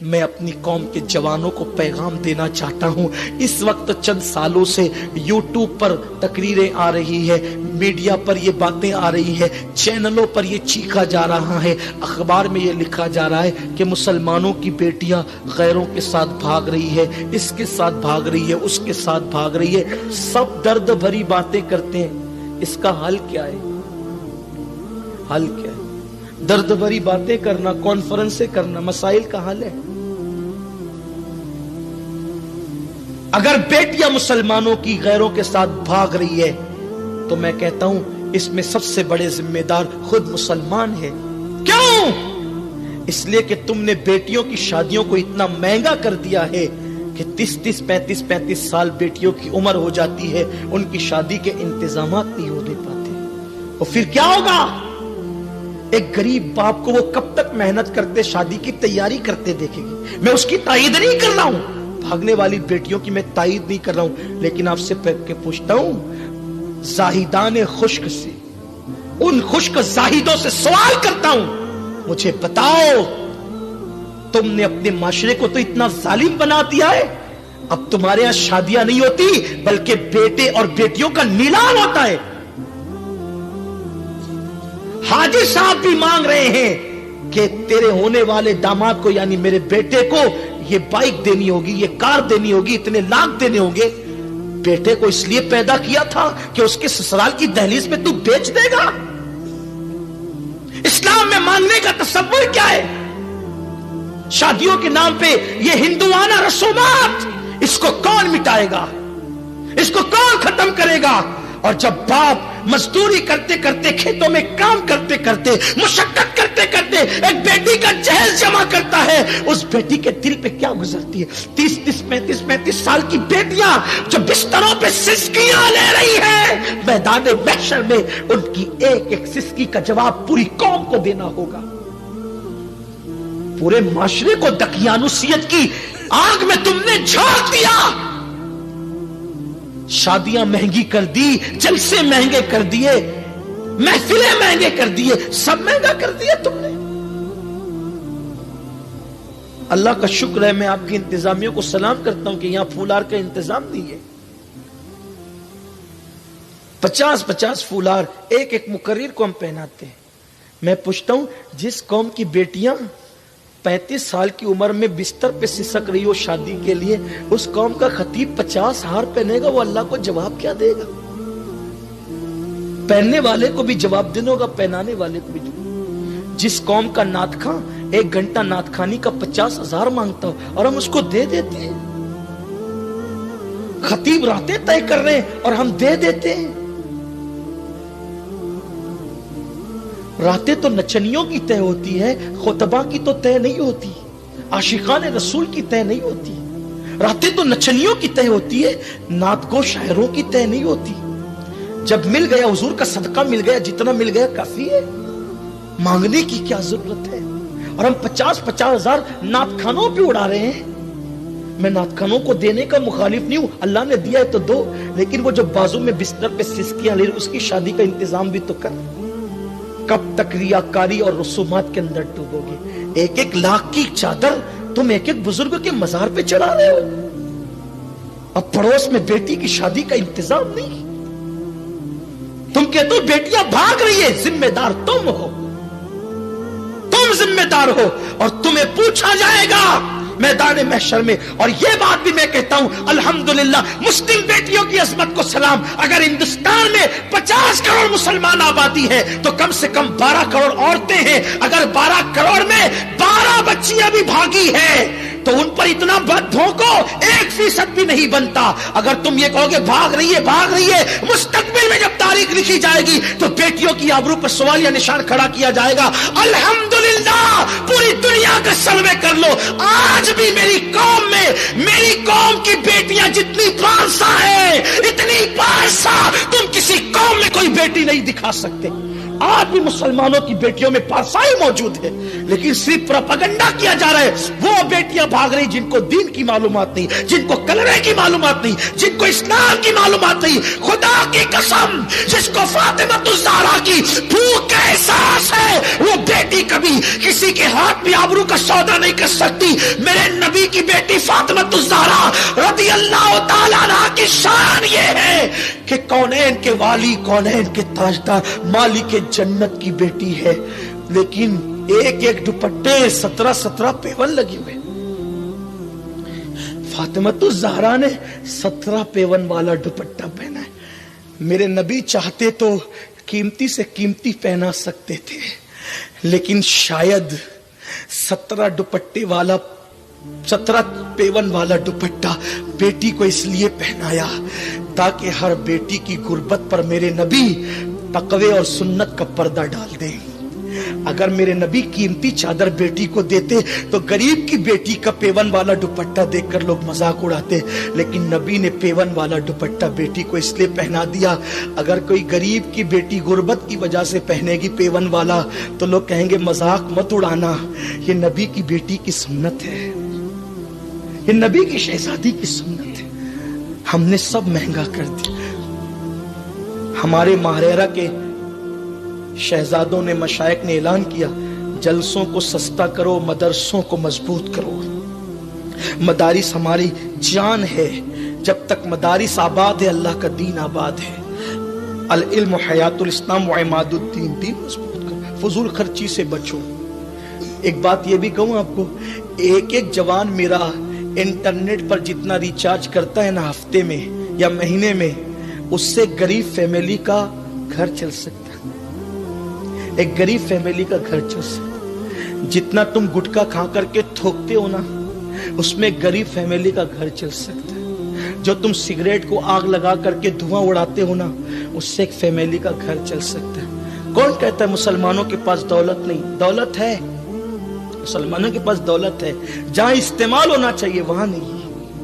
میں اپنی قوم کے جوانوں کو پیغام دینا چاہتا ہوں. اس وقت چند سالوں سے یوٹیوب پر تقریریں آ رہی ہے، میڈیا پر یہ باتیں آ رہی ہے، چینلوں پر یہ چیخا جا رہا ہے، اخبار میں یہ لکھا جا رہا ہے کہ مسلمانوں کی بیٹیاں غیروں کے ساتھ بھاگ رہی ہے، اس کے ساتھ بھاگ رہی ہے، اس کے ساتھ بھاگ رہی ہے. سب درد بھری باتیں کرتے ہیں. اس کا حل کیا ہے؟ حل کیا ہے؟ درد بھری باتیں کرنا، کانفرنسیں کرنا مسائل کا حل ہے؟ اگر بیٹیاں مسلمانوں کی غیروں کے ساتھ بھاگ رہی ہے تو میں کہتا ہوں اس میں سب سے بڑے ذمہ دار خود مسلمان ہے. کیوں؟ اس لیے کہ تم نے بیٹیوں کی شادیوں کو اتنا مہنگا کر دیا ہے کہ 30 35 سال بیٹیوں کی عمر ہو جاتی ہے، ان کی شادی کے انتظامات نہیں ہونے پاتے. اور پھر کیا ہوگا؟ ایک غریب باپ کو وہ کب تک محنت کرتے شادی کی تیاری کرتے دیکھے گی. میں اس کی تائید نہیں کر رہا ہوں، بھاگنے والی بیٹیوں کی میں تائید نہیں کر رہا ہوں، لیکن آپ سے پوچھتا ہوں زاہدان خشک سے، ان خشک زاہدوں سے سوال کرتا ہوں، مجھے بتاؤ تم نے اپنے معاشرے کو تو اتنا ظالم بنا دیا ہے، اب تمہارے یہاں شادیاں نہیں ہوتی بلکہ بیٹے اور بیٹیوں کا نیلام ہوتا ہے. حاجی صاحب بھی مانگ رہے ہیں کہ تیرے ہونے والے داماد کو یعنی میرے بیٹے کو یہ بائک دینی ہوگی، یہ کار دینی ہوگی، اتنے لاکھ دینے ہوں گے. بیٹے کو اس لیے پیدا کیا تھا کہ اس کے سسرال کی دہلیز میں تو بیچ دے گا. اسلام میں مانگنے کا تصور کیا ہے؟ شادیوں کے نام پہ یہ ہندوانہ رسومات، اس کو کون مٹائے گا؟ اس کو کون ختم کرے گا؟ اور جب باپ مزدوری کرتے کرتے، کھیتوں میں کام کرتے کرتے، مشقت کرتے کرتے ایک بیٹی کا جہیز جمع کرتا ہے، اس بیٹی کے دل پہ کیا گزرتی ہے؟ 30 35 سال کی بیٹیاں جو بستروں پہ سسکیاں لے رہی ہیں، میدان محشر میں ان کی ایک ایک سسکی کا جواب پوری قوم کو دینا ہوگا. پورے معاشرے کو دقیانوسیت کی آگ میں تم نے جھونک دیا. شادیاں مہنگی کر دی، جلسے مہنگے کر دیے، محفلیں مہنگے کر دیے، سب مہنگا کر دیا تم نے. اللہ کا شکر ہے، میں آپ کی انتظامیہ کو سلام کرتا ہوں کہ یہاں پھولار کا انتظام نہیں ہے. 50 پھولار ایک ایک مقرر کو ہم پہناتے ہیں. میں پوچھتا ہوں جس قوم کی بیٹیاں 35 سال کی عمر میں بستر پہ سسک رہی ہو شادی کے لیے، اس قوم کا خطیب 50 ہار پہنے گا، وہ اللہ کو جواب کیا دے گا؟ پہننے والے کو بھی جواب دینا ہوگا، پہنانے والے کو بھی. جس قوم کا نعت خواں 1 گھنٹہ نعت خوانی کا 50,000 مانگتا ہو اور ہم اس کو دے دیتے ہیں. خطیب راتیں طے کر رہے ہیں اور ہم دے دیتے ہیں. راتیں تو نچنیوں کی طے ہوتی ہے، خطبہ کی تو طے نہیں ہوتی، عاشقان رسول کی طے نہیں ہوتی. راتیں تو نچنیوں کی طے ہوتی ہے، نعت گو شاعروں کی طے نہیں ہوتی. جب مل گیا حضور کا صدقہ مل گیا، جتنا مل گیا کافی ہے، مانگنے کی کیا ضرورت ہے؟ اور ہم 50,000 نعت خانوں پہ اڑا رہے ہیں. میں نعت خانوں کو دینے کا مخالف نہیں ہوں، اللہ نے دیا ہے تو دو، لیکن وہ جو بازو میں بستر پہ سسکیاں لے رہے اس کی شادی کا انتظام بھی تو کر. کب تک ریاکاری اور رسومات کے اندر ڈوبو گے؟ 1 لاکھ کی چادر تم ایک بزرگ کے مزار پہ چڑھا رہے ہو. اب پڑوس میں بیٹی کی شادی کا انتظام نہیں. تم کہتے ہو بیٹیاں بھاگ رہی ہے، ذمہ دار تم ہو، تم ذمہ دار ہو، اور تمہیں پوچھا جائے گا میدان محشر میں. اور یہ بات بھی میں کہتا ہوں الحمدللہ مسلم بیٹیوں کی عظمت کو سلام. اگر ہندوستان میں 50 کروڑ مسلمان آبادی ہے تو کم سے کم 12 کروڑ عورتیں ہیں. اگر 12 کروڑ میں 12 بچیاں بھی بھاگی ہیں تو ان پر اتنا بد بھونکو 1% بھی نہیں بنتا. اگر تم یہ کہو گے بھاگ رہی ہے، مستقبل میں جب تاریخ لکھی جائے گی تو بیٹیوں کی آبرو پر سوالیہ نشان کھڑا کیا جائے گا. الحمدللہ پوری دنیا کا سروے کر لو، آج بھی میری قوم میں، میری قوم کی بیٹیاں جتنی پارسا ہیں، اتنی پارسا تم کسی قوم میں کوئی بیٹی نہیں دکھا سکتے. آج بھی مسلمانوں کی بیٹیوں میں پارسائی موجود ہے، لیکن صرف پروپیگنڈا کیا جا رہا ہے. وہ بیٹیاں بھاگ رہی جن کو دین کی معلومات نہیں، جن کو کلمے کی معلومات نہیں، جن کو اسلام کی معلومات نہیں. خدا کی قسم جس کو فاطمہ الزہرا کی بھوک کا احساس ہے، وہ بیٹی کبھی کسی کے ہاتھ میں آبرو کا سودا نہیں کر سکتی. علی کی بیٹی فاطمہ الزہرا رضی اللہ تعالیٰ عنہا کی شان یہ ہے کہ کونین کے والی، کونین کے تاجدار، مالک جنت کی بیٹی ہے، لیکن ایک ایک دوپٹے 17 پیون لگے ہوئے. فاطمہ الزہرا نے 17 پیون والا دوپٹہ پہنا ہے. میرے نبی چاہتے تو قیمتی سے قیمتی پہنا سکتے تھے، لیکن شاید 17 پیون والا دوپٹہ بیٹی کو اس لیے پہنایا تاکہ ہر بیٹی کی غربت پر میرے نبی تقوی اور سنت کا پردہ ڈال دیں. اگر میرے نبی قیمتی چادر بیٹی کو دیتے تو غریب کی بیٹی کا پیون والا دوپٹہ دیکھ کر لوگ مذاق اڑاتے، لیکن نبی نے پیون والا دوپٹہ بیٹی کو اس لیے پہنا دیا. اگر کوئی غریب کی بیٹی غربت کی وجہ سے پہنے گی پیون والا تو لوگ کہیں گے مذاق مت اڑانا، یہ نبی کی بیٹی کی سنت ہے، یہ نبی کی شہزادی کی سنت ہے. ہم نے سب مہنگا کر دیا. ہمارے ماہرہ کے شہزادوں نے، مشائخ نے اعلان کیا جلسوں کو سستا کرو، مدرسوں کو مضبوط کرو. مدارس ہماری جان ہے، جب تک مدارس آباد ہے اللہ کا دین آباد ہے. العلم حیات الاسلام و عماد الدین، دین مضبوط کرو، فضول خرچی سے بچو. ایک بات یہ بھی کہوں آپ کو، ایک ایک جوان میرا انٹرنیٹ پر جتنا ریچارج کرتا ہے نا ہفتے میں یا مہینے میں، اس سے غریب فیملی کا گھر چل سکتا ہے. ایک غریب فیملی کا گھر چل سکتا. جتنا تم گٹکا کھا کر کے تھوکتے ہو نا، اس میں غریب فیملی کا گھر چل سکتا ہے. جو تم سگریٹ کو آگ لگا کر کے دھواں اڑاتے ہو نا، اس سے ایک فیملی کا گھر چل سکتا ہے. کون کہتا ہے مسلمانوں کے پاس دولت نہیں؟ دولت ہے، مسلمانوں کے پاس دولت ہے، جہاں استعمال ہونا چاہیے وہاں نہیں.